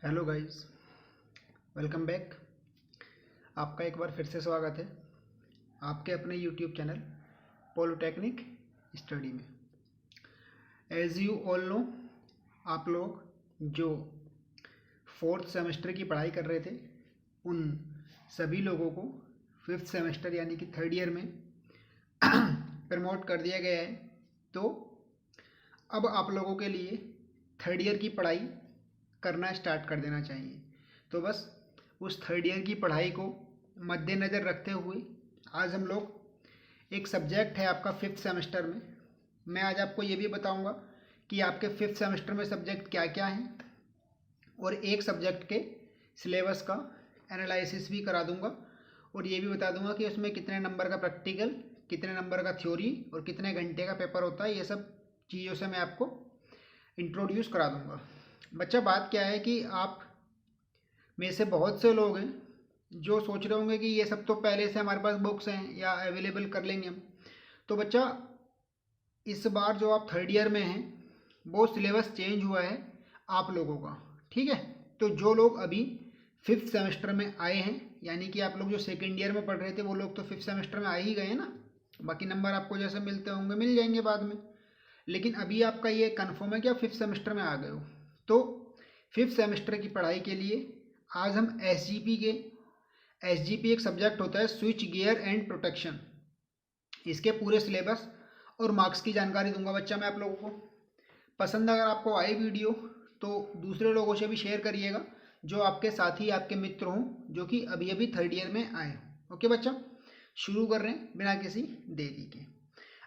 Hello guys, welcome back. आपका एक बार फिर से स्वागत है आपके अपने यूट्यूब चैनल पॉलिटेक्निक स्टडी में। एज यू ऑल नो, आप लोग जो फोर्थ सेमेस्टर की पढ़ाई कर रहे थे उन सभी लोगों को फिफ्थ सेमेस्टर यानी कि थर्ड ईयर में प्रमोट कर दिया गया है। तो अब आप लोगों के लिए थर्ड ईयर की पढ़ाई करना स्टार्ट कर देना चाहिए। तो बस उस थर्ड ईयर की पढ़ाई को मद्देनज़र रखते हुए आज हम लोग एक सब्जेक्ट है आपका फिफ्थ सेमेस्टर में, मैं आज आपको ये भी बताऊंगा कि आपके फिफ्थ सेमेस्टर में सब्जेक्ट क्या क्या हैं और एक सब्जेक्ट के सिलेबस का एनालिसिस भी करा दूंगा और ये भी बता दूंगा कि उसमें कितने नंबर का प्रैक्टिकल, कितने नंबर का थ्योरी और कितने घंटे का पेपर होता है। ये सब चीज़ों से मैं आपको इंट्रोड्यूस करा दूंगा। बच्चा, बात क्या है कि आप में से बहुत से लोग हैं जो सोच रहे होंगे कि ये सब तो पहले से हमारे पास बुक्स हैं या अवेलेबल कर लेंगे हम। तो बच्चा, इस बार जो आप थर्ड ईयर में हैं वो सिलेबस चेंज हुआ है आप लोगों का, ठीक है। तो जो लोग अभी फिफ्थ सेमेस्टर में आए हैं, यानी कि आप लोग जो सेकेंड ईयर में पढ़ रहे थे वो लोग तो फिफ्थ सेमेस्टर में आ ही गए हैं ना। बाकी नंबर आपको जैसे मिलते होंगे मिल जाएंगे बाद में, लेकिन अभी आपका ये कन्फर्म है कि आप फिफ्थ सेमेस्टर में आ गए हो। तो फिफ्थ सेमेस्टर की पढ़ाई के लिए आज हम एस एक सब्जेक्ट होता है स्विच गियर एंड प्रोटेक्शन, इसके पूरे सिलेबस और मार्क्स की जानकारी दूंगा बच्चा मैं आप लोगों को। पसंद अगर आपको आए वीडियो तो दूसरे लोगों से भी शेयर करिएगा जो आपके साथी, आपके मित्र हों जो कि अभी अभी थर्ड ईयर में आए हों। ओके बच्चा, शुरू कर रहे हैं बिना किसी देरी के।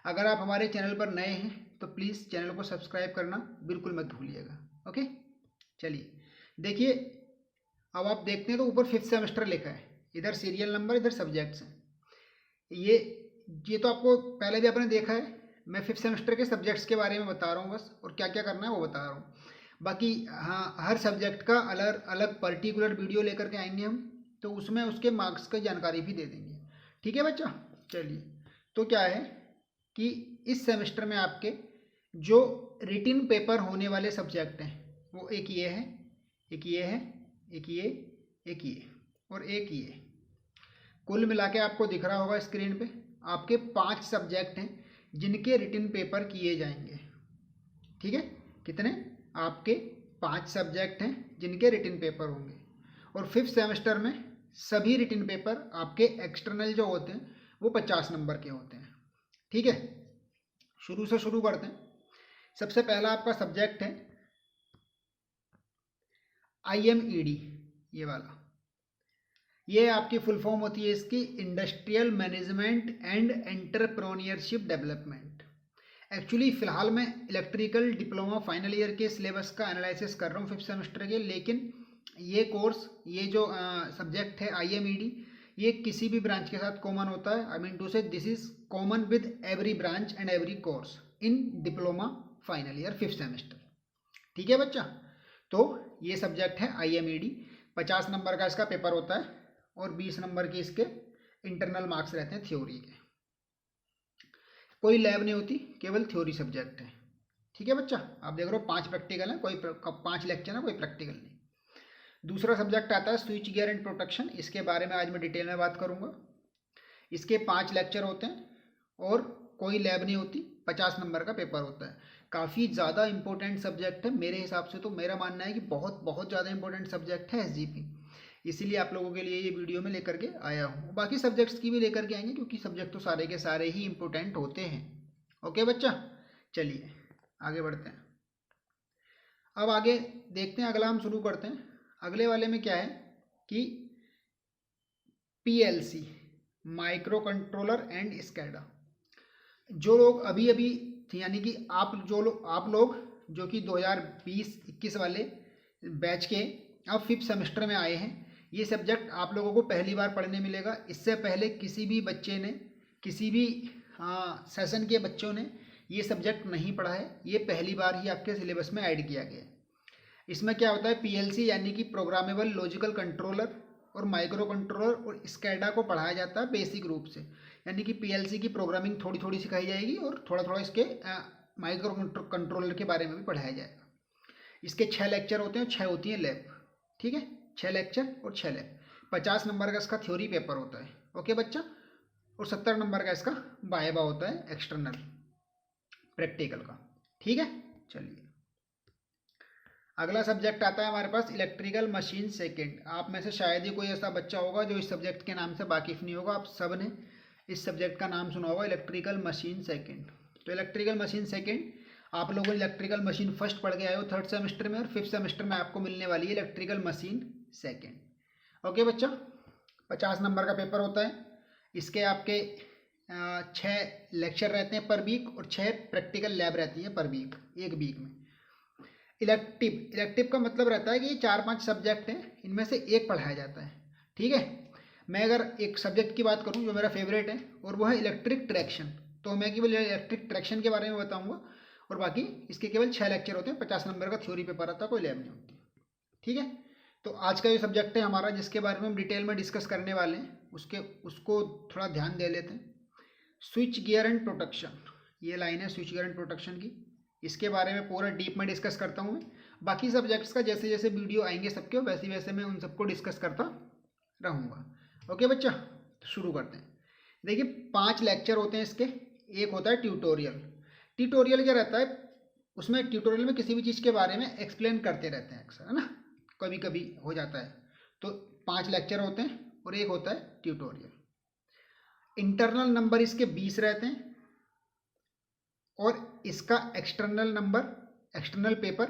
अगर आप हमारे चैनल पर नए हैं तो प्लीज़ चैनल को सब्सक्राइब करना बिल्कुल मत भूलिएगा। ओके, चलिए देखिए, अब आप देखते हैं तो ऊपर फिफ्थ सेमेस्टर लिखा है, इधर सीरियल नंबर, इधर सब्जेक्ट्स हैं। ये तो आपको पहले भी आपने देखा है। मैं फिफ्थ सेमेस्टर के सब्जेक्ट्स के बारे में बता रहा हूँ बस, और क्या क्या करना है वो बता रहा हूँ। बाकी हाँ, हर सब्जेक्ट का अलग अलग पर्टिकुलर वीडियो लेकर के आएंगे हम, तो उसमें उसके मार्क्स की जानकारी भी दे देंगे, ठीक है बच्चा। चलिए, तो क्या है कि इस सेमेस्टर में आपके जो रिटिन पेपर होने वाले सब्जेक्ट हैं वो एक ये है, एक ये है, एक ये, एक ये और एक ये। कुल मिला के आपको दिख रहा होगा स्क्रीन पे, आपके 5 सब्जेक्ट हैं जिनके रिटिन पेपर किए जाएंगे, ठीक है। कितने? आपके 5 सब्जेक्ट हैं जिनके रिटिन पेपर होंगे। और फिफ्थ सेमेस्टर में सभी रिटिन पेपर आपके एक्सटर्नल जो होते हैं वो 50 नंबर के होते हैं, ठीक है। शुरू से शुरू करते हैं। सबसे पहला आपका सब्जेक्ट है IMED, ये वाला। ये आपकी फुल फॉर्म होती है इसकी, industrial management and entrepreneurship development. Actually फ़िलहाल मैं इलेक्ट्रिकल डिप्लोमा फाइनल ईयर के सिलेबस का एनालिसिस कर रहा हूँ फिफ्थ सेमेस्टर के, लेकिन ये कोर्स, ये जो सब्जेक्ट है IMED, ये किसी भी ब्रांच के साथ कॉमन होता है। आई मीन टू से this is common with every branch and every course in diploma final year fifth semester, ठीक है बच्चा। तो ये सब्जेक्ट है IMED, 50 नंबर का इसका पेपर होता है और 20 नंबर के इसके इंटरनल मार्क्स रहते हैं थ्योरी के। कोई लैब नहीं होती, केवल थ्योरी सब्जेक्ट है, ठीक है बच्चा। आप देख रहे हो 5 प्रैक्टिकल है, कोई 5 लेक्चर है, कोई प्रैक्टिकल नहीं। दूसरा सब्जेक्ट आता है स्विच गियर एंड प्रोटेक्शन, इसके बारे में आज मैं डिटेल में बात करूंगा। इसके 5 लेक्चर होते हैं और कोई लैब नहीं होती, 50 नंबर का पेपर होता है। काफ़ी ज़्यादा इंपॉर्टेंट सब्जेक्ट है मेरे हिसाब से, तो मेरा मानना है कि बहुत बहुत ज़्यादा इंपॉर्टेंट सब्जेक्ट है SGP, इसीलिए आप लोगों के लिए ये वीडियो में लेकर के आया हूँ। बाकी सब्जेक्ट्स की भी लेकर के आएंगे क्योंकि सब्जेक्ट तो सारे के सारे ही इंपॉर्टेंट होते हैं। ओके बच्चा, चलिए आगे बढ़ते हैं। अब आगे देखते हैं, अगला हम शुरू करते हैं। अगले वाले में क्या है कि PLC, micro controller and SCADA. जो लोग अभी अभी, यानी कि आप लोग जो कि 2020-21 वाले बैच के अब फिफ्थ सेमेस्टर में आए हैं, ये सब्जेक्ट आप लोगों को पहली बार पढ़ने मिलेगा। इससे पहले किसी भी बच्चे ने, किसी भी सेशन के बच्चों ने ये सब्जेक्ट नहीं पढ़ा है, ये पहली बार ही आपके सिलेबस में ऐड किया गया है। इसमें क्या होता है, PLC यानी कि प्रोग्रामेबल लॉजिकल कंट्रोलर और माइक्रो कंट्रोलर और स्कैडा को पढ़ाया जाता है बेसिक रूप से। यानी कि PLC की प्रोग्रामिंग थोड़ी थोड़ी सिखाई जाएगी और थोड़ा थोड़ा इसके माइक्रो कंट्रोलर के बारे में भी पढ़ाया जाएगा। इसके 6 लेक्चर होते हैं, 6 होती हैं लैब। ठीक है, 6 लेक्चर और 6 लैब। 50 नंबर का इसका थ्योरी पेपर होता है, ओके बच्चा, और 70 नंबर का इसका वाइवा होता है एक्सटर्नल प्रैक्टिकल का, ठीक है। चलिए अगला सब्जेक्ट आता है हमारे पास इलेक्ट्रिकल मशीन सेकंड। आप में से शायद ही कोई ऐसा बच्चा होगा जो इस सब्जेक्ट के नाम से वाकिफ़ नहीं होगा। आप सब ने इस सब्जेक्ट का नाम सुना होगा, इलेक्ट्रिकल मशीन सेकंड। तो इलेक्ट्रिकल मशीन सेकंड आप लोगों ने इलेक्ट्रिकल मशीन फर्स्ट पढ़ के आए हो 3rd सेमेस्टर में, और 5th सेमेस्टर में आपको मिलने वाली है इलेक्ट्रिकल मशीन सेकंड। ओके बच्चा, 50 नंबर का पेपर होता है। इसके आपके 6 लेक्चर रहते हैं पर वीक और 6 प्रैक्टिकल लैब रहती है पर वीक, एक वीक में। इलेक्टिव का मतलब रहता है कि ये 4-5 सब्जेक्ट हैं, इनमें से एक पढ़ाया जाता है, ठीक है। मैं अगर एक सब्जेक्ट की बात करूं जो मेरा फेवरेट है और वो है इलेक्ट्रिक ट्रैक्शन, तो मैं केवल इलेक्ट्रिक ट्रैक्शन के बारे में बताऊंगा, और बाकी इसके केवल 6 लेक्चर होते हैं, 50 नंबर का थ्योरी पेपर आता है, कोई लैब नहीं होती, ठीक है। तो आज का जो सब्जेक्ट है हमारा, जिसके बारे में हम डिटेल में डिस्कस करने वाले हैं, उसको थोड़ा ध्यान दे लेते हैं। स्विच गियर एंड प्रोटेक्शन, ये लाइन है स्विच गियर एंड प्रोटेक्शन की, इसके बारे में पूरा डीप में डिस्कस करता हूँ मैं। बाकी सब्जेक्ट्स का जैसे जैसे वीडियो आएंगे सबके, वैसे वैसे मैं उन सबको डिस्कस करता रहूँगा। ओके बच्चा, तो शुरू करते हैं। देखिए 5 लेक्चर होते हैं इसके। एक होता है ट्यूटोरियल। ट्यूटोरियल क्या रहता है, उसमें ट्यूटोरियल में किसी भी चीज़ के बारे में एक्सप्लेन करते रहते हैं अक्सर, है ना, कभी कभी हो जाता है। तो 5 लेक्चर होते हैं और एक होता है ट्यूटोरियल। इंटरनल नंबर इसके 20 रहते हैं, और इसका एक्सटर्नल पेपर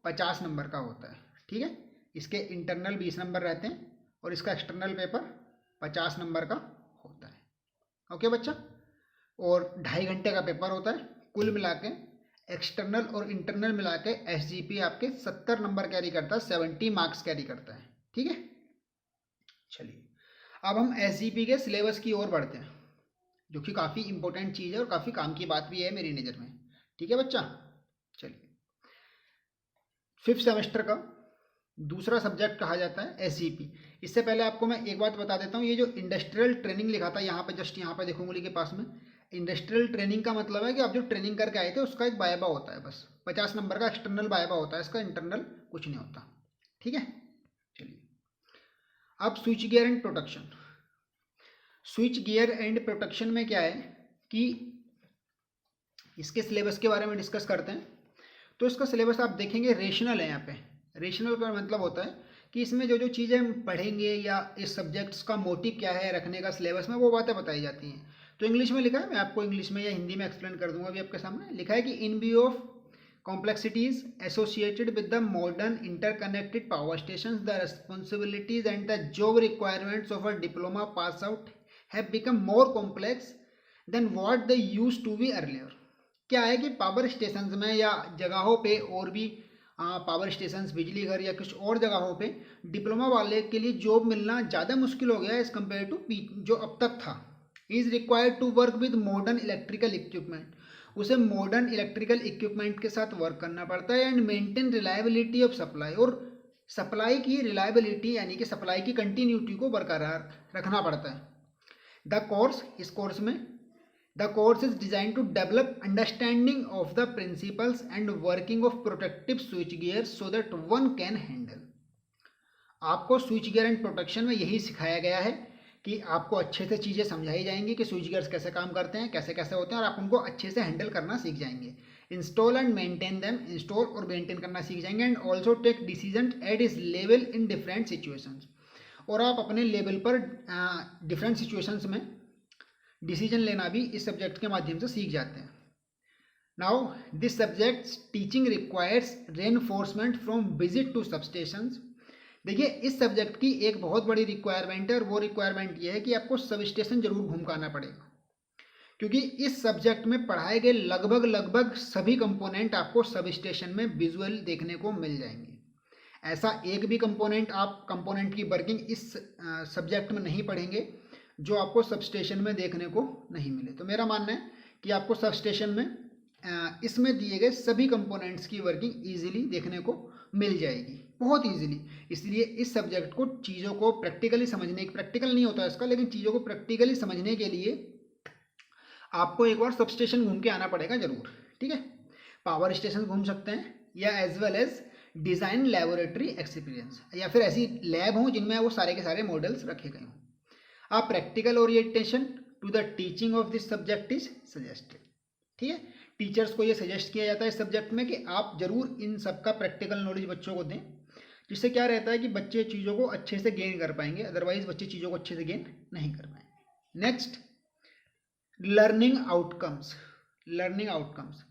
50 नंबर का होता है, ठीक है। इसके इंटरनल 20 नंबर रहते हैं और इसका एक्सटर्नल पेपर 50 नंबर का होता है। ओके बच्चा, और 2.5 घंटे का पेपर होता है। कुल मिला के एक्सटर्नल और इंटरनल मिला के SGP आपके 70 नंबर कैरी करता है, 70 मार्क्स कैरी करता है, ठीक है। चलिए अब हम SGP के सिलेबस की ओर बढ़ते हैं, जो कि काफ़ी इंपॉर्टेंट चीज़ है और काफ़ी काम की बात भी है मेरी नज़र में, ठीक है बच्चा। चलिए 5th सेमेस्टर का दूसरा सब्जेक्ट कहा जाता है SGP। इससे पहले आपको मैं एक बात बता देता हूँ, ये जो इंडस्ट्रियल ट्रेनिंग लिखा था यहाँ पे, जस्ट यहाँ पे देखो उंगली के पास में, इंडस्ट्रियल ट्रेनिंग का मतलब है कि आप जो ट्रेनिंग करके आए थे उसका एक वाइवा होता है, बस 50 नंबर का एक्सटर्नल वाइवा होता है, इसका इंटरनल कुछ नहीं होता, ठीक है। चलिए अब switch gear and protection. Switch gear and protection में क्या है कि इसके सिलेबस के बारे में डिस्कस करते हैं। तो इसका सिलेबस आप देखेंगे रेशनल है। यहाँ पे रेशनल का मतलब होता है कि इसमें जो जो चीज़ें हम पढ़ेंगे या इस सब्जेक्ट्स का मोटिव क्या है रखने का सिलेबस में, वो बातें बताई जाती हैं। तो इंग्लिश में लिखा है, मैं आपको इंग्लिश में या हिंदी में एक्सप्लेन कर दूंगा अभी आपके सामने। लिखा है कि इन view of complexities associated with the modern interconnected power stations, the responsibilities and the job requirements of a diploma pass out have become more complex than what they used to be earlier। क्या है कि power stations में या जगहों पे और भी power stations, बिजली घर या कुछ और जगहों पे डिप्लोमा वाले के लिए जॉब मिलना ज़्यादा मुश्किल हो गया है एज़ कम्पेयर टू जो अब तक था। Is required to work with modern electrical equipment, उसे मॉडर्न इलेक्ट्रिकल इक्विपमेंट के साथ वर्क करना पड़ता है। And maintain reliability of supply, और सप्लाई की रिलायबिलिटी यानी कि सप्लाई की कंटिन्यूटी को बरकरार रखना पड़ता है। द कोर्स, इस कोर्स में the course is design to develop understanding of the principles and working of protective switchgear so that one can handle. आपको स्विच गियर एंड प्रोटेक्शन में यही सिखाया गया है कि आपको अच्छे से चीज़ें समझाई जाएंगी कि स्विच गियर्स कैसे काम करते हैं, कैसे कैसे होते हैं, और आप उनको अच्छे से हैंडल करना सीख जाएंगे। Install and maintain them, install और मेंटेन करना सीख जाएंगे। And also take decision at is level in different situations, और आप अपने लेवल पर डिफरेंट सिचुएशंस में डिसीजन लेना भी इस सब्जेक्ट के माध्यम से सीख जाते हैं। Now this subject teaching requires reinforcement from visit to substations. देखिए इस सब्जेक्ट की एक बहुत बड़ी रिक्वायरमेंट है, और वो रिक्वायरमेंट ये है कि आपको सब स्टेशन जरूर घूम के आना पड़ेगा, क्योंकि इस सब्जेक्ट में पढ़ाए गए लगभग सभी कंपोनेंट आपको सब स्टेशन में विजुअल देखने को मिल जाएंगे। ऐसा एक भी कंपोनेंट की वर्किंग इस सब्जेक्ट में नहीं पढ़ेंगे जो आपको सब स्टेशन में देखने को नहीं मिले। तो मेरा मानना है कि आपको सब स्टेशन में इसमें दिए गए सभी कंपोनेंट्स की वर्किंग ईजिली देखने को मिल जाएगी, बहुत ईजिली। इसलिए इस सब्जेक्ट को चीज़ों को प्रैक्टिकली समझने, प्रैक्टिकल नहीं होता इसका, लेकिन चीज़ों को प्रैक्टिकली समझने के लिए आपको एक बार सब स्टेशन घूम के आना पड़ेगा जरूर, ठीक है। पावर स्टेशन घूम सकते हैं या as well as design laboratory experience, या फिर ऐसी लैब हों जिनमें वो सारे के सारे मॉडल्स रखे गए हों। A practical orientation to the teaching of this subject is suggested. ठीक है, टीचर्स को ये सजेस्ट किया जाता है इस सब्जेक्ट में कि आप जरूर इन सब का प्रैक्टिकल नॉलेज बच्चों को दें, जिससे क्या रहता है कि बच्चे चीज़ों को अच्छे से गेन कर पाएंगे, अदरवाइज बच्चे चीज़ों को अच्छे से गेन नहीं कर पाएंगे। Next, learning outcomes. Learning outcomes,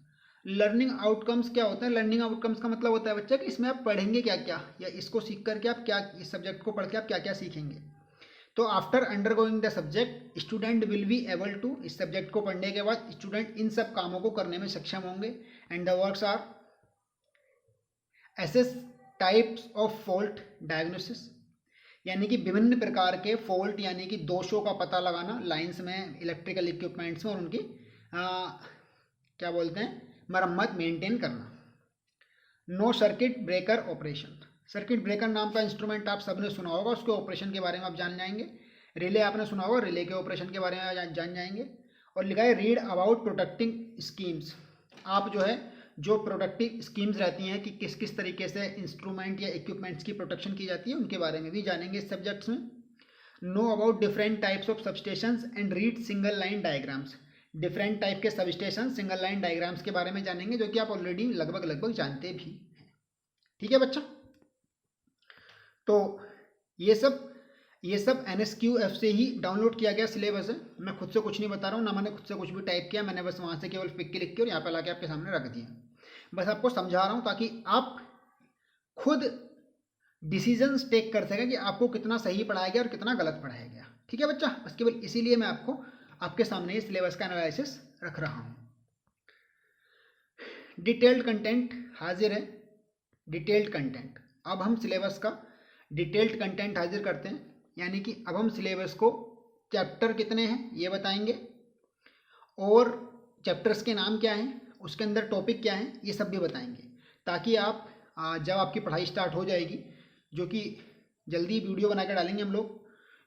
learning outcomes क्या होता है? लर्निंग आउटकम्स का मतलब होता है बच्चा कि इसमें आप पढ़ेंगे क्या क्या, या इसको सीख करके आप क्या, इस सब्जेक्ट को पढ़ के आप क्या क्या सीखेंगे। तो after undergoing the subject student will be able to, इस सब्जेक्ट को पढ़ने के बाद स्टूडेंट इन सब कामों को करने में सक्षम होंगे। And the works are assess types of fault diagnosis, यानी कि विभिन्न प्रकार के फॉल्ट यानी कि दोषों का पता लगाना लाइंस में, इलेक्ट्रिकल इक्विपमेंट्स में, और उनकी क्या बोलते हैं, मरम्मत, मेंटेन करना। No circuit breaker operation, circuit breaker नाम का इंस्ट्रूमेंट आप सबने सुना होगा, उसके ऑपरेशन के बारे में आप जान जाएंगे। रिले आपने सुना होगा, रिले के ऑपरेशन के बारे में जान जाएंगे। और लिखा है रीड अबाउट प्रोटेक्टिंग स्कीम्स, आप जो है जो प्रोटेक्टिव स्कीम्स रहती हैं कि किस किस तरीके से इंस्ट्रूमेंट या इक्विपमेंट्स की प्रोटेक्शन की जाती है, उनके बारे में भी जानेंगे इस सब्जेक्ट्स में। Know about different types of substations and read single line diagrams, different type के सबस्टेशन, सिंगल लाइन डायग्राम्स के बारे में जानेंगे, जो कि आप ऑलरेडी लगभग जानते भी हैं। ठीक है बच्चा, तो ये सब NSQF से ही डाउनलोड किया गया सिलेबस है। मैं खुद से कुछ नहीं बता रहा हूँ, ना मैंने खुद से कुछ भी टाइप किया, मैंने बस वहाँ से केवल पिक के लिख के और यहाँ पे लाके आपके सामने रख दिया। बस आपको समझा रहा हूँ ताकि आप खुद डिसीजंस टेक कर सकें कि आपको कितना सही पढ़ाया गया और कितना गलत पढ़ाया गया। ठीक है बच्चा, बस केवल इसीलिए मैं आपको आपके सामने ये सिलेबस का एनालिसिस रख रहा हूँ। डिटेल्ड कंटेंट हाजिर है, डिटेल्ड कंटेंट। अब हम सिलेबस का डिटेल्ड कंटेंट हाजिर करते हैं, यानी कि अब हम सिलेबस को चैप्टर कितने हैं ये बताएंगे, और चैप्टर्स के नाम क्या हैं, उसके अंदर टॉपिक क्या हैं, ये सब भी बताएंगे, ताकि आप जब आपकी पढ़ाई स्टार्ट हो जाएगी, जो कि जल्दी वीडियो बना कर डालेंगे हम लोग,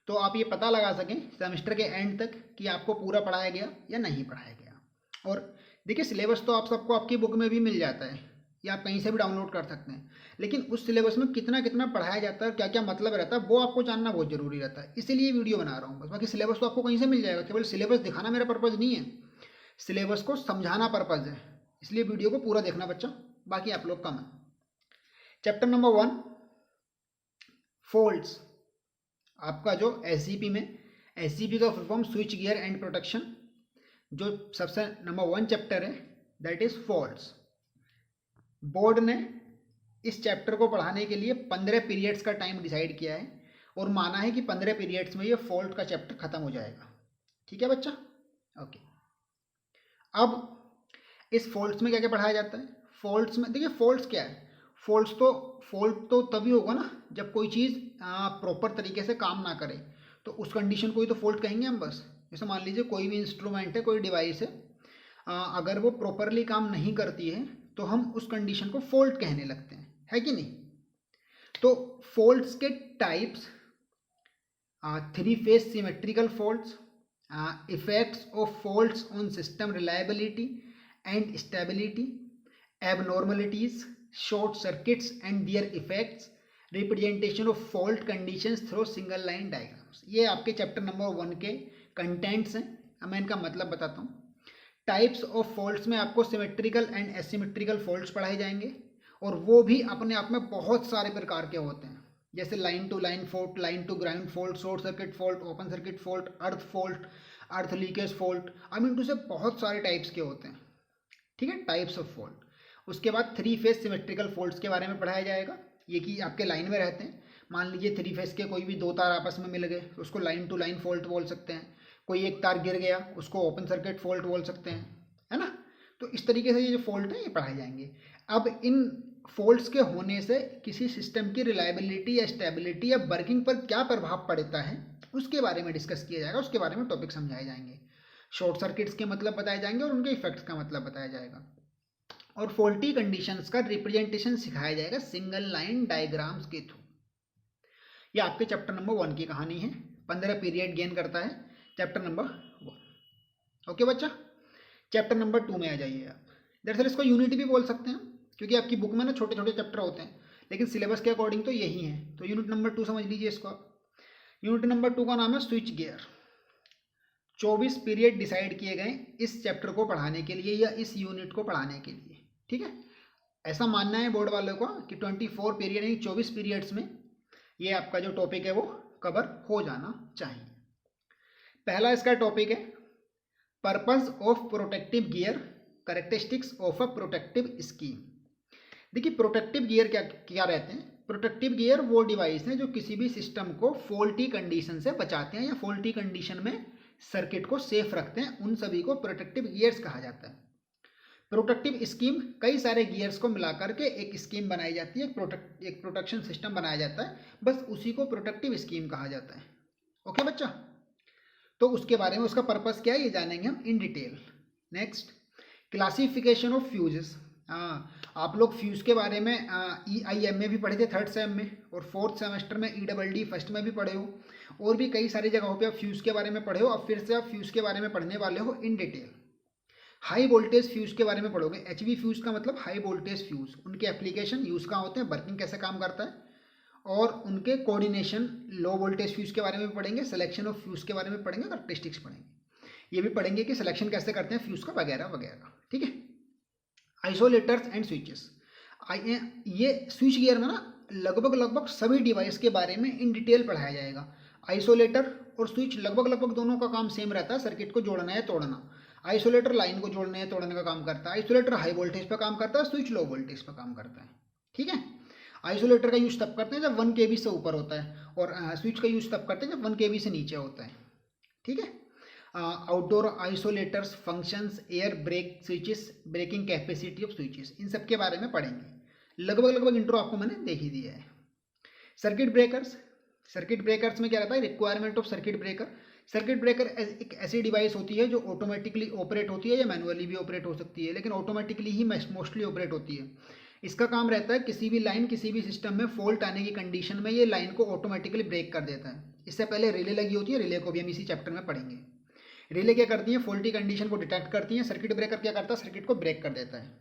तो आप ये पता लगा सकें सेमेस्टर के एंड तक कि आपको पूरा पढ़ाया गया या नहीं पढ़ाया गया। और देखिए, सिलेबस तो आप सबको आपकी बुक में भी मिल जाता है, या आप कहीं से भी डाउनलोड कर सकते हैं, लेकिन उस सिलेबस में कितना कितना पढ़ाया जाता है, क्या क्या मतलब रहता है, वो आपको जानना बहुत ज़रूरी रहता है। इसीलिए वीडियो बना रहा हूँ बस, बाकी सिलेबस तो आपको कहीं से मिल जाएगा। केवल सिलेबस दिखाना मेरा पर्पज़ नहीं है, सिलेबस को समझाना पर्पज़ है, इसलिए वीडियो को पूरा देखना बच्चा, बाकी आप लोग कम है। Chapter number 1, faults. आपका जो SGP में, SGP का full form switch gear and protection, जो सबसे नंबर 1 चैप्टर है दैट इज फॉल्ट्स। बोर्ड ने इस चैप्टर को पढ़ाने के लिए 15 पीरियड्स का टाइम डिसाइड किया है, और माना है कि 15 पीरियड्स में ये फॉल्ट का चैप्टर खत्म हो जाएगा। ठीक है बच्चा, ओके। अब इस फॉल्ट्स में क्या क्या पढ़ाया जाता है? फॉल्ट्स में देखिए, फॉल्ट्स क्या है, फॉल्ट तो तभी होगा ना जब कोई चीज़ प्रॉपर तरीके से काम ना करे, तो उस कंडीशन को ही तो फॉल्ट कहेंगे हम बस। जैसे मान लीजिए कोई भी इंस्ट्रूमेंट है, कोई डिवाइस है, अगर वो प्रॉपरली काम नहीं करती है तो हम उस कंडीशन को फॉल्ट कहने लगते हैं, है कि नहीं? तो फॉल्ट्स के types, 3 phase symmetrical faults, effects of faults on system reliability and stability, abnormalities, short circuits and their effects, representation of fault conditions through single line diagrams। ये आपके चैप्टर नंबर 1 के कंटेंट्स हैं। अब मैं इनका मतलब बताता हूँ। टाइप्स ऑफ फॉल्ट्स में आपको सिमेट्रिकल एंड एसिमेट्रिकल फॉल्ट्स पढ़ाए जाएंगे, और वो भी अपने आप में बहुत सारे प्रकार के होते हैं, जैसे line to line fault, line to ground fault, short circuit fault, open circuit fault, earth fault, earth leakage fault, I mean to से बहुत सारे टाइप्स के होते हैं। ठीक है, टाइप्स ऑफ फॉल्ट। उसके बाद 3 फेज सिमेट्रिकल फॉल्ट्स के बारे में पढ़ाया जाएगा, ये कि आपके लाइन में रहते हैं। मान लीजिए 3 फेज के कोई भी 2 तार आपस में मिल गए, तो उसको लाइन टू लाइन फॉल्ट बोल सकते हैं। कोई एक तार गिर गया, उसको ओपन सर्किट फॉल्ट बोल सकते हैं, है ना? तो इस तरीके से ये जो फॉल्ट है ये पढ़ाए जाएंगे। अब इन फॉल्ट्स के होने से किसी सिस्टम की रिलायबिलिटी या स्टेबिलिटी या वर्किंग पर क्या प्रभाव पड़ता है, उसके बारे में डिस्कस किया जाएगा, उसके बारे में टॉपिक समझाए जाएंगे। शॉर्ट सर्किट्स के मतलब बताए जाएंगे और उनके इफेक्ट्स का मतलब बताया जाएगा, और फॉल्टी कंडीशंस का रिप्रेजेंटेशन सिखाया जाएगा सिंगल लाइन डायग्राम्स के थ्रू। ये आपके चैप्टर नंबर 1 की कहानी है। 15 पीरियड गेन करता है चैप्टर नंबर 1। ओके बच्चा, चैप्टर नंबर 2 में आ जाइए आप। दरअसल इसको यूनिटी भी बोल सकते हैं, क्योंकि आपकी बुक में ना छोटे छोटे चैप्टर होते हैं, लेकिन सिलेबस के अकॉर्डिंग तो यही है। तो यूनिट नंबर 2 समझ लीजिए इसको। यूनिट नंबर 2 का नाम है स्विच गियर। 24 पीरियड डिसाइड किए गए इस चैप्टर को पढ़ाने के लिए या इस यूनिट को पढ़ाने के लिए, ठीक है। ऐसा मानना है बोर्ड वालों को कि 24 पीरियड यानी 24 पीरियड्स में ये आपका जो टॉपिक है वो कवर हो जाना चाहिए। पहला इसका टॉपिक है purpose of protective gear, characteristics of a protective scheme. देखिए प्रोटेक्टिव गियर क्या क्या रहते हैं। प्रोटेक्टिव गियर वो डिवाइस हैं जो किसी भी सिस्टम को फॉल्टी कंडीशन से बचाते हैं या फॉल्टी कंडीशन में सर्किट को सेफ रखते हैं, उन सभी को प्रोटेक्टिव गियर्स कहा जाता है। प्रोटेक्टिव स्कीम कई सारे गियर्स को मिलाकर के एक स्कीम बनाई जाती है, एक प्रोटेक्शन सिस्टम बनाया जाता है, बस उसी को प्रोटेक्टिव स्कीम कहा जाता है। ओके बच्चा, तो उसके बारे में उसका पर्पस क्या है ये जानेंगे हम in detail. Next, classification of fuses. आप लोग फ्यूज के बारे में EIM में भी पढ़े थे 3rd सेम में, और 4th सेमेस्टर में EDD फर्स्ट में भी पढ़े हो, और भी कई सारी जगहों पे आप फ्यूज के बारे में पढ़े हो। अब फिर से आप फ्यूज के बारे में पढ़ने वाले हो in detail. High voltage fuse के बारे में पढ़ोगे। HV फ्यूज का मतलब हाई वोल्टेज फ्यूज, उनके एप्लीकेशन यूज कहाँ होते हैं, वर्किंग कैसे काम करता है, और उनके कोऑर्डिनेशन। लो वोल्टेज फ्यूज के बारे में पढ़ेंगे, सिलेक्शन ऑफ फ्यूज के बारे में पढ़ेंगे, कैरेक्टरिस्टिक्स पढ़ेंगे। ये भी पढ़ेंगे कि सिलेक्शन कैसे करते हैं फ्यूज का वगैरह वगैरह, ठीक है। Isolators and switches. ये स्विच गियर में ना लगभग सभी डिवाइस के बारे में इन डिटेल पढ़ाया जाएगा। आइसोलेटर और स्विच लगभग दोनों का काम सेम रहता है, सर्किट को जोड़ना है तोड़ना। आइसोलेटर लाइन को जोड़ने या तोड़ने का काम करता है, आइसोलेटर हाई वोल्टेज पर काम करता है, स्विच लो वोल्टेज पर काम करता है, ठीक है। आइसोलेटर का यूज तब करते हैं जब 1 kV से ऊपर होता है, और स्विच का यूज तब करते हैं जब 1 kV से नीचे होता है, ठीक है। Outdoor isolators, functions, air break switches, breaking capacity of switches, इन सब के बारे में पढ़ेंगे। लगभग इंट्रो आपको मैंने देख ही दिया है। Circuit breakers. सर्किट ब्रेकर्स में क्या रहता है, requirement of circuit breaker. Circuit breaker एक ऐसी डिवाइस होती है जो ऑटोमेटिकली ऑपरेट होती है या मैनुअली भी ऑपरेट हो सकती है, लेकिन ऑटोमेटिकली ही मोस्टली ऑपरेट होती है। इसका काम रहता है किसी भी लाइन, किसी भी सिस्टम में फॉल्ट आने की कंडीशन में ये लाइन को ऑटोमेटिकली ब्रेक कर देता है। इससे पहले रिले लगी होती है, रिले को भी हम इसी चैप्टर में पढ़ेंगे। रिले क्या करती है, फॉल्टी कंडीशन को डिटेक्ट करती है। सर्किट ब्रेकर क्या करता है, सर्किट को ब्रेक कर देता है।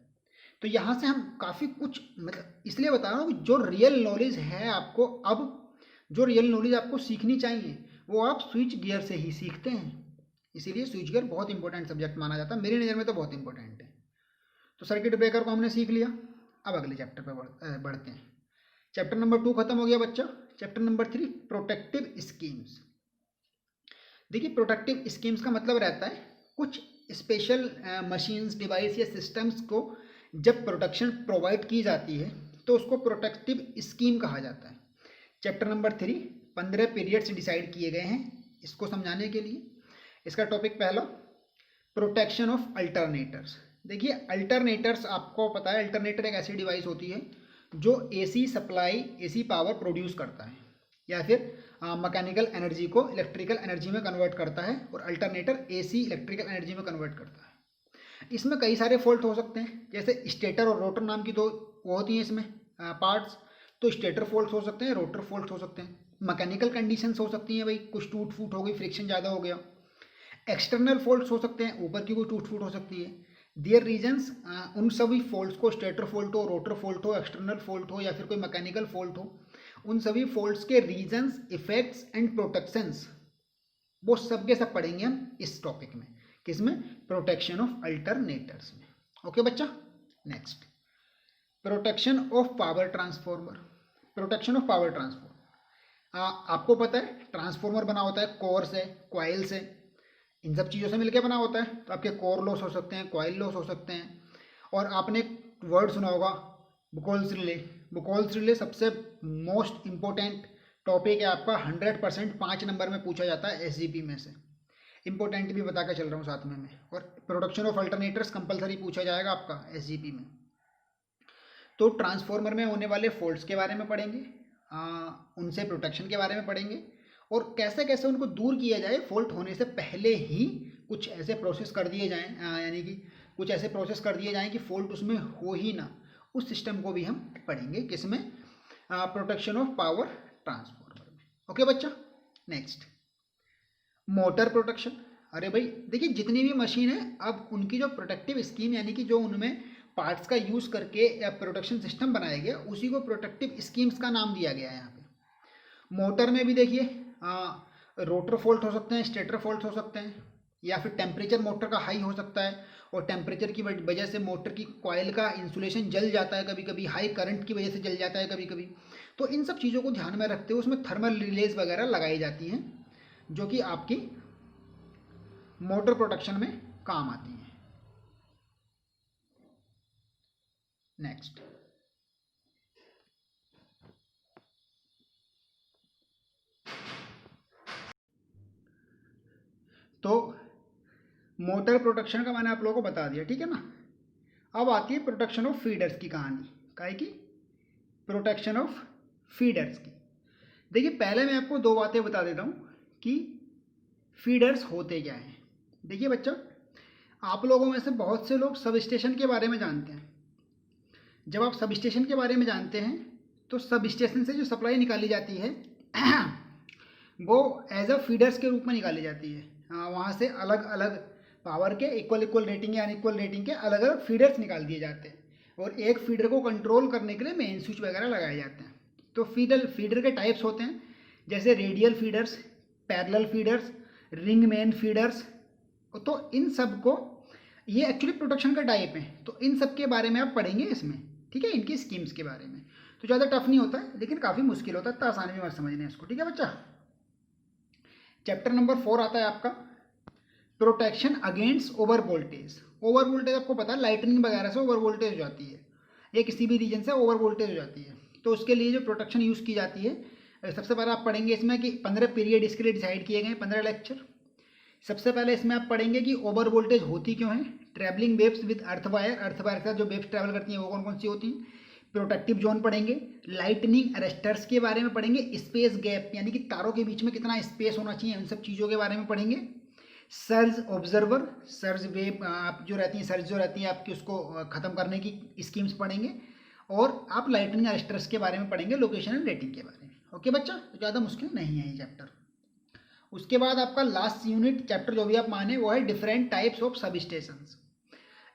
तो यहाँ से हम काफ़ी कुछ, मतलब इसलिए बता रहा हूँ कि जो रियल नॉलेज है आपको, अब जो रियल नॉलेज आपको सीखनी चाहिए वो आप स्विच गियर से ही सीखते हैं। इसीलिए स्विच गियर बहुत इंपॉर्टेंट सब्जेक्ट माना जाता है, मेरी नज़र में तो बहुत इंपॉर्टेंट है। तो सर्किट ब्रेकर को हमने सीख लिया, अब अगले चैप्टर पर बढ़ते हैं। चैप्टर नंबर 2 खत्म हो गया बच्चा। Chapter number 3 protective schemes. देखिए प्रोटेक्टिव स्कीम्स का मतलब रहता है कुछ स्पेशल मशीन्स, डिवाइस या सिस्टम्स को जब प्रोटेक्शन प्रोवाइड की जाती है तो उसको प्रोटेक्टिव स्कीम कहा जाता है। चैप्टर नंबर 3 15 पीरियड्स डिसाइड किए गए हैं इसको समझाने के लिए। इसका टॉपिक पहला, प्रोटेक्शन ऑफ अल्टरनेटर्स। देखिए अल्टरनेटर्स, आपको पता है अल्टरनेटर एक ऐसी डिवाइस होती है जो AC supply, AC power produce करता है या फिर मैकेनिकल एनर्जी को इलेक्ट्रिकल एनर्जी में कन्वर्ट करता है, और अल्टरनेटर AC इलेक्ट्रिकल एनर्जी में कन्वर्ट करता है। इसमें कई सारे फॉल्ट हो सकते हैं, जैसे स्टेटर और रोटर नाम की दो वो होती हैं इसमें पार्ट्स। तो स्टेटर फॉल्ट हो सकते हैं, रोटर फॉल्ट हो सकते हैं। मैकेनिकल कंडीशंस हो सकती हैं, भाई कुछ टूट फूट हो गई, फ्रिक्शन ज़्यादा हो गया। एक्सटर्नल फॉल्ट्स हो सकते हैं, ऊपर की कोई टूट फूट हो सकती है। दियर रीजन्स, उन सभी फॉल्ट्स को, स्टेटर फॉल्ट हो, रोटर फॉल्ट हो, एक्सटर्नल फॉल्ट हो या फिर कोई मैकेनिकल फॉल्ट हो, उन सभी फॉल्ट्स के रीजन्स, इफेक्ट्स एंड प्रोटेक्शंस, वो सब के सब पढ़ेंगे हम इस टॉपिक में। किसमें, प्रोटेक्शन ऑफ अल्टरनेटर्स में। ओके बच्चा। Next, protection of power transformer. Protection of power transformer, आपको पता है ट्रांसफॉर्मर बना होता है कोर से, कॉइल से, इन सब चीज़ों से मिलकर बना होता है। तो आपके कोर लॉस हो सकते हैं, कॉइल लॉस हो सकते हैं। और आपने वर्ड सुना होगा बुकोल्स रिले। बुकोल्स रिले सबसे मोस्ट इंपॉर्टेंट टॉपिक है आपका, 100% 5 नंबर में पूछा जाता है SGP में से। इंपॉर्टेंट भी बता के चल रहा हूँ साथ में मैं। और प्रोटेक्शन ऑफ अल्टरनेटर्स कंपलसरी पूछा जाएगा आपका SGP में। तो ट्रांसफॉर्मर में होने वाले फॉल्ट्स के बारे में पढ़ेंगे, उनसे प्रोटेक्शन के बारे में पढ़ेंगे, और कैसे कैसे उनको दूर किया जाए। फॉल्ट होने से पहले ही कुछ ऐसे प्रोसेस कर दिए जाएं, यानी कि कुछ ऐसे प्रोसेस कर दिए जाएं कि फॉल्ट उसमें हो ही ना, उस सिस्टम को भी हम पढ़ेंगे। किसमें, प्रोटेक्शन ऑफ पावर ट्रांसफॉर्मर में। ओके बच्चा। Next, motor protection. अरे भाई देखिए जितनी भी मशीन है, अब उनकी जो प्रोटेक्टिव स्कीम यानी कि जो उनमें पार्ट्स का यूज़ करके या प्रोटेक्शन सिस्टम बनाया गया, उसी को प्रोटेक्टिव स्कीम्स का नाम दिया गया है यहाँ पे। मोटर में भी देखिए रोटर फॉल्ट हो सकते हैं, स्टेटर फॉल्ट हो सकते हैं, या फिर टेम्परेचर मोटर का हाई हो सकता है और टेम्परेचर की वजह से मोटर की कॉइल का इंसुलेशन जल जाता है, कभी कभी हाई करंट की वजह से जल जाता है कभी कभी। तो इन सब चीज़ों को ध्यान में रखते हुए उसमें थर्मल रिलेज वगैरह लगाई जाती हैं, जो कि आपकी मोटर प्रोटेक्शन में काम आती हैं। नेक्स्ट, तो मोटर प्रोटेक्शन का मैंने आप लोगों को बता दिया, ठीक है ना। अब आती है प्रोटेक्शन ऑफ फीडर्स की कहानी। काहे की? प्रोटेक्शन ऑफ फीडर्स की। देखिए पहले मैं आपको दो बातें बता देता हूँ कि फीडर्स होते क्या हैं। देखिए बच्चों, आप लोगों में से बहुत से लोग सब स्टेशन के बारे में जानते हैं। जब आप सब स्टेशन के बारे में जानते हैं तो सब स्टेशन से जो सप्लाई निकाली जाती है वो एज अ फीडर्स के रूप में निकाली जाती है। वहाँ से अलग अलग पावर के इक्वल इक्वल रेटिंग या अनइक्वल रेटिंग के अलग अलग फीडर्स निकाल दिए जाते हैं और एक फीडर को कंट्रोल करने के लिए मेन स्विच वगैरह लगाए जाते हैं। तो फीडर के टाइप्स होते हैं, जैसे radial feeders, parallel feeders, ring main feeders. तो इन सब को, ये एक्चुअली प्रोटेक्शन का टाइप है, तो इन सब के बारे में आप पढ़ेंगे इसमें, ठीक है, इनकी स्कीम्स के बारे में। तो ज़्यादा टफ नहीं होता है लेकिन काफ़ी मुश्किल होता है, इतना आसानी में मत समझने इसको, ठीक है बच्चा। चैप्टर नंबर 4 आता है आपका protection against over voltage. Over voltage आपको पता है लाइटनिंग वगैरह से ओवर वोल्टेज हो जाती है, या किसी भी रीजन से ओवर वोल्टेज हो जाती है। तो उसके लिए जो प्रोटेक्शन यूज़ की जाती है, सबसे पहले आप पढ़ेंगे इसमें कि 15 पीरियड इसके लिए डिसाइड किए गए हैं, 15 लेक्चर। सबसे पहले इसमें आप पढ़ेंगे कि ओवर वोल्टेज होती क्यों है, travelling waves with earth wire के साथ जो वेव्स ट्रैवल करती हैं वो कौन कौन सी होती हैं, प्रोटेक्टिव जोन पढ़ेंगे, लाइटनिंग अरेस्टर्स के बारे में पढ़ेंगे, स्पेस गैप यानी कि तारों के बीच में कितना स्पेस होना चाहिए, उन सब चीज़ों के बारे में पढ़ेंगे। सर्ज ऑब्जर्वर, सर्ज वेव आप जो रहती हैं, सर्ज जो रहती है आपकी, उसको ख़त्म करने की स्कीम्स पढ़ेंगे। और आप लाइटनिंग अरेस्टर्स के बारे में पढ़ेंगे, लोकेशन एंड रेटिंग के बारे में। ओके बच्चा, तो ज़्यादा मुश्किल नहीं है ये चैप्टर। उसके बाद आपका लास्ट यूनिट चैप्टर जो भी आप माने वो है डिफरेंट टाइप्स ऑफ सब स्टेशंस।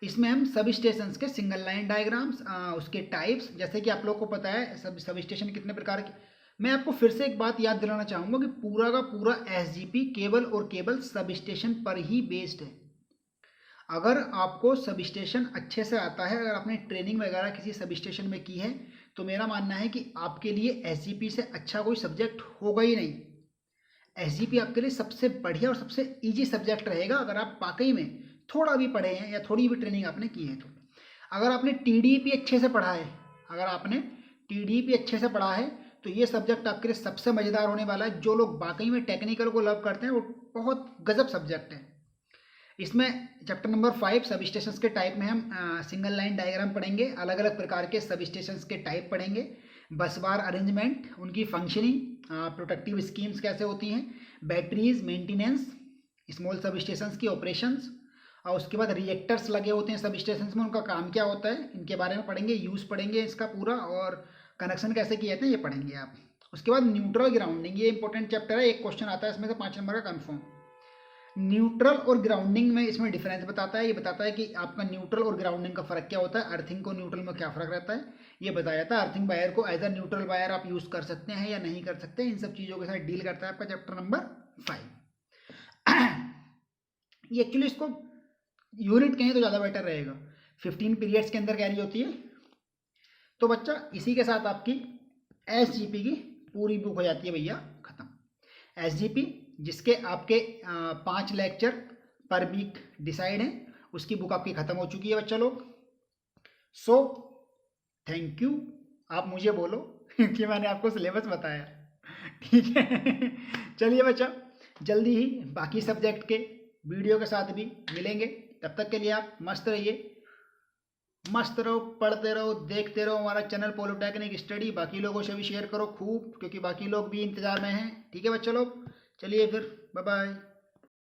इसमें हम सब स्टेशंस के सिंगल लाइन डायग्राम्स, उसके टाइप्स, जैसे कि आप लोग को पता है सब स्टेशन कितने प्रकार के। मैं आपको फिर से एक बात याद दिलाना चाहूँगा कि पूरा का पूरा एसजीपी केवल और केवल सब स्टेशन पर ही बेस्ड है। अगर आपको सब स्टेशन अच्छे से आता है, अगर आपने ट्रेनिंग वगैरह किसी सब स्टेशन में की है, तो मेरा मानना है कि आपके लिए एसजीपी से अच्छा कोई सब्जेक्ट होगा ही नहीं। एसजीपी आपके लिए सबसे बढ़िया और सबसे इजी सब्जेक्ट रहेगा अगर आप वाकई में थोड़ा भी पढ़े हैं या थोड़ी भी ट्रेनिंग आपने की है। तो अगर आपने टीडीपी अच्छे से पढ़ा है, तो ये सब्जेक्ट आपके लिए सबसे मज़ेदार होने वाला है। जो लोग वाकई में टेक्निकल को लव करते हैं वो बहुत गजब सब्जेक्ट है। इसमें चैप्टर नंबर 5 सब स्टेशंस के टाइप में हम सिंगल लाइन डायग्राम पढ़ेंगे, अलग अलग प्रकार के सब स्टेशंस के टाइप पढ़ेंगे, बस बार अरेंजमेंट, उनकी फंक्शनिंग, प्रोटेक्टिव स्कीम्स कैसे होती हैं, बैटरीज मेंटेनेंस, स्मॉल सब स्टेशंस की ऑपरेशंस, और उसके बाद रिएक्टर्स लगे होते हैं सब स्टेशंस में, उनका काम क्या होता है, इनके बारे में पढ़ेंगे, यूज़ पढ़ेंगे इसका पूरा, और कनेक्शन कैसे किए जाते हैं ये पढ़ेंगे आप। उसके बाद न्यूट्रल ग्राउंडिंग, ये इंपॉर्टेंट चैप्टर है, एक क्वेश्चन आता है इसमें से 5 नंबर का कन्फर्म। न्यूट्रल और ग्राउंडिंग में इसमें डिफरेंस बताता है, ये बताता है कि आपका न्यूट्रल और ग्राउंडिंग का फ़र्क क्या होता है, अर्थिंग को न्यूट्रल में क्या फ़र्क रहता है, ये बताया जाता है। अर्थिंग वायर को एज अ न्यूट्रल वायर आप यूज़ कर सकते हैं या नहीं कर सकते, इन सब चीज़ों के साथ डील करता है आपका चैप्टर नंबर 5। ये एक्चुअली इसको यूनिट कहें तो ज़्यादा बेटर रहेगा, 15 पीरियड्स के अंदर कैरी होती है। तो बच्चा इसी के साथ आपकी एसजीपी की पूरी बुक हो जाती है भैया ख़त्म। एसजीपी जिसके आपके 5 लेक्चर पर वीक डिसाइड हैं, उसकी बुक आपकी ख़त्म हो चुकी है बच्चा लोग। सो थैंक यू, आप मुझे बोलो कि मैंने आपको सिलेबस बताया, ठीक है। चलिए बच्चा, जल्दी ही बाकी सब्जेक्ट के वीडियो के साथ भी मिलेंगे, तब तक के लिए आप मस्त रहिए, मस्त रहो, पढ़ते रहो, देखते रहो हमारा चैनल पॉलिटेक्निक स्टडी। बाकी लोगों से भी शेयर करो खूब, क्योंकि बाकी लोग भी इंतज़ार में हैं, ठीक है बच्चा लोग। चलिए फिर, बाय बाय।